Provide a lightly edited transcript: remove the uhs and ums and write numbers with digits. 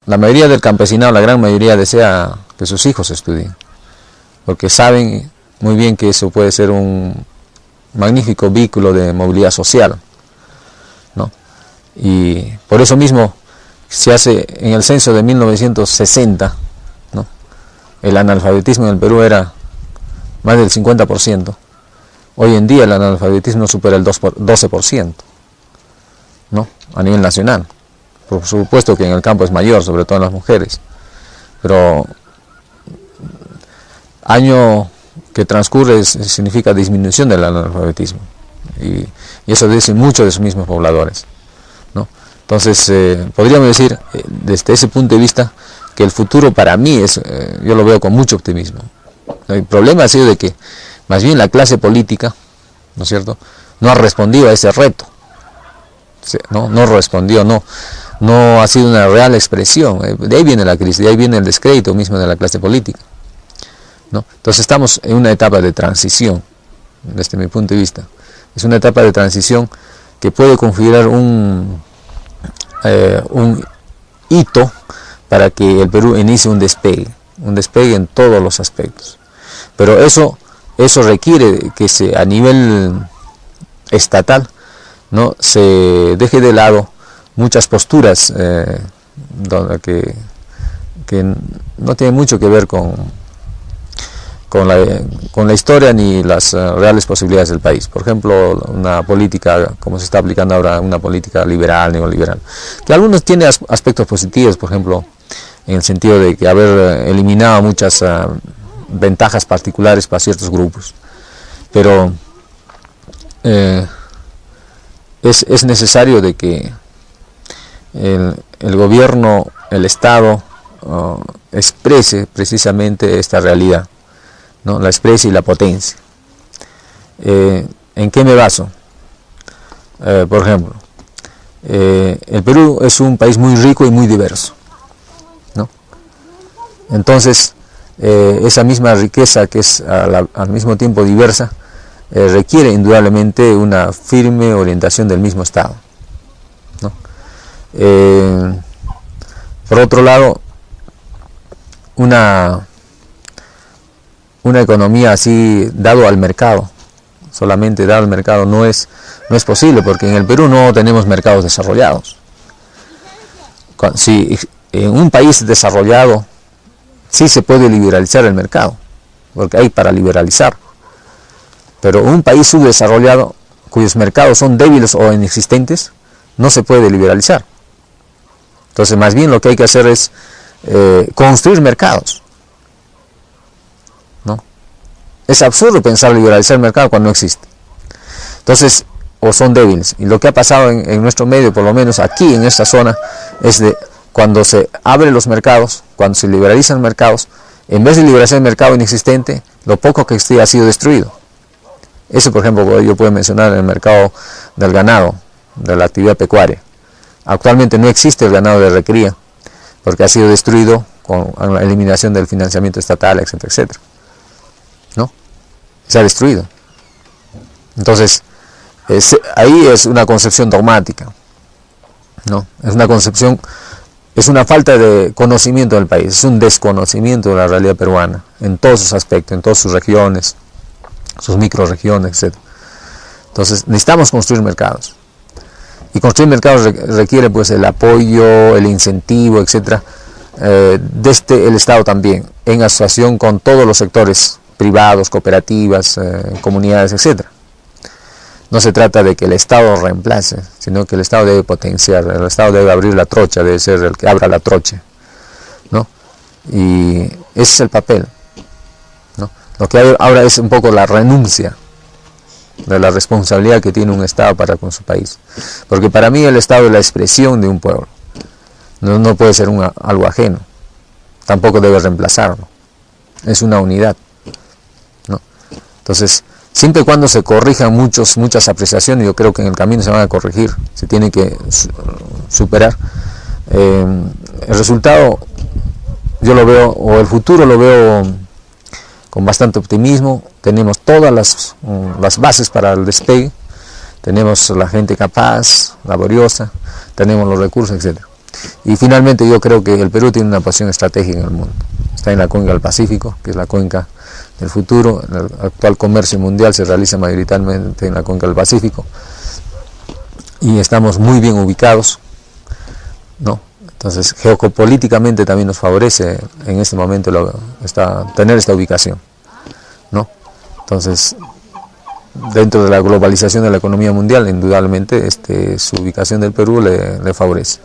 la mayoría del campesinado, la gran mayoría, desea que sus hijos estudien, porque saben muy bien que eso puede ser un magnífico vehículo de movilidad social, ¿no? Y por eso mismo se hace en el censo de 1960, ¿no? El analfabetismo en el Perú era más del 50%. Hoy en día el analfabetismo supera el 12%, ¿no? A nivel nacional. Por supuesto que en el campo es mayor, sobre todo en las mujeres, pero año que transcurre significa disminución del analfabetismo, y eso dice mucho de sus mismos pobladores, ¿no? Entonces podríamos decir desde ese punto de vista que el futuro para mí yo lo veo con mucho optimismo. El problema ha sido de que más bien la clase política, ¿no es cierto?, no ha respondido a ese reto, no respondió, no ha sido una real expresión. De ahí viene la crisis, de ahí viene el descrédito mismo de la clase política, ¿no? Entonces estamos en una etapa de transición, desde mi punto de vista. Es una etapa de transición que puede configurar un hito para que el Perú inicie un despegue en todos los aspectos. Pero eso requiere que a nivel estatal, ¿no?, se deje de lado muchas posturas que no tienen mucho que ver con la historia ni las reales posibilidades del país. Por ejemplo, una política, como se está aplicando ahora, una política liberal, neoliberal, que algunos tienen aspectos positivos, por ejemplo, en el sentido de que haber eliminado muchas ventajas particulares para ciertos grupos, pero es necesario de que el gobierno, el Estado, exprese precisamente esta realidad, ¿no?, la exprese y la potencia. ¿En qué me baso? Por ejemplo, el Perú es un país muy rico y muy diverso, ¿no? Entonces, esa misma riqueza que es al mismo tiempo diversa, requiere indudablemente una firme orientación del mismo Estado, ¿no? Por otro lado, una economía así dado al mercado, solamente dado al mercado, no es posible, porque en el Perú no tenemos mercados desarrollados. Si en un país desarrollado sí se puede liberalizar el mercado, porque hay para liberalizar, pero un país subdesarrollado cuyos mercados son débiles o inexistentes no se puede liberalizar. Entonces, más bien lo que hay que hacer es construir mercados, ¿no? Es absurdo pensar liberalizar el mercado cuando no existe. Entonces, o son débiles. Y lo que ha pasado en nuestro medio, por lo menos aquí en esta zona, es de cuando se abren los mercados, cuando se liberalizan mercados, en vez de liberalizar el mercado inexistente, lo poco que existía ha sido destruido. Eso, por ejemplo, yo puedo mencionar en el mercado del ganado, de la actividad pecuaria. Actualmente no existe el ganado de recría, porque ha sido destruido con la eliminación del financiamiento estatal, etcétera, etcétera, ¿no? Se ha destruido. Entonces, ahí es una concepción dogmática, ¿no? Es una falta de conocimiento del país, es un desconocimiento de la realidad peruana, en todos sus aspectos, en todas sus regiones, sus microregiones, etc. Entonces, necesitamos construir mercados. Y construir mercados requiere pues el apoyo, el incentivo, etcétera, desde el Estado también, en asociación con todos los sectores privados, cooperativas, comunidades, etcétera. No se trata de que el Estado reemplace, sino que el Estado debe potenciar, el Estado debe abrir la trocha, debe ser el que abra la trocha, ¿no? Y ese es el papel, ¿no? Lo que hay ahora es un poco la renuncia de la responsabilidad que tiene un Estado para con su país, porque para mí el Estado es la expresión de un pueblo, no puede ser algo ajeno, tampoco debe reemplazarlo, es una unidad, ¿no? Entonces, siempre y cuando se corrijan muchas apreciaciones, yo creo que en el camino se van a corregir, se tiene que superar, el resultado yo lo veo, o el futuro lo veo con bastante optimismo. Tenemos todas las bases para el despegue, tenemos la gente capaz, laboriosa, tenemos los recursos, etc. Y finalmente yo creo que el Perú tiene una posición estratégica en el mundo. Está en la cuenca del Pacífico, que es la cuenca del futuro. El actual comercio mundial se realiza mayoritariamente en la cuenca del Pacífico. Y estamos muy bien ubicados, ¿no? Entonces, geopolíticamente también nos favorece en este momento tener esta ubicación, ¿no? Entonces, dentro de la globalización de la economía mundial, indudablemente su ubicación del Perú le favorece.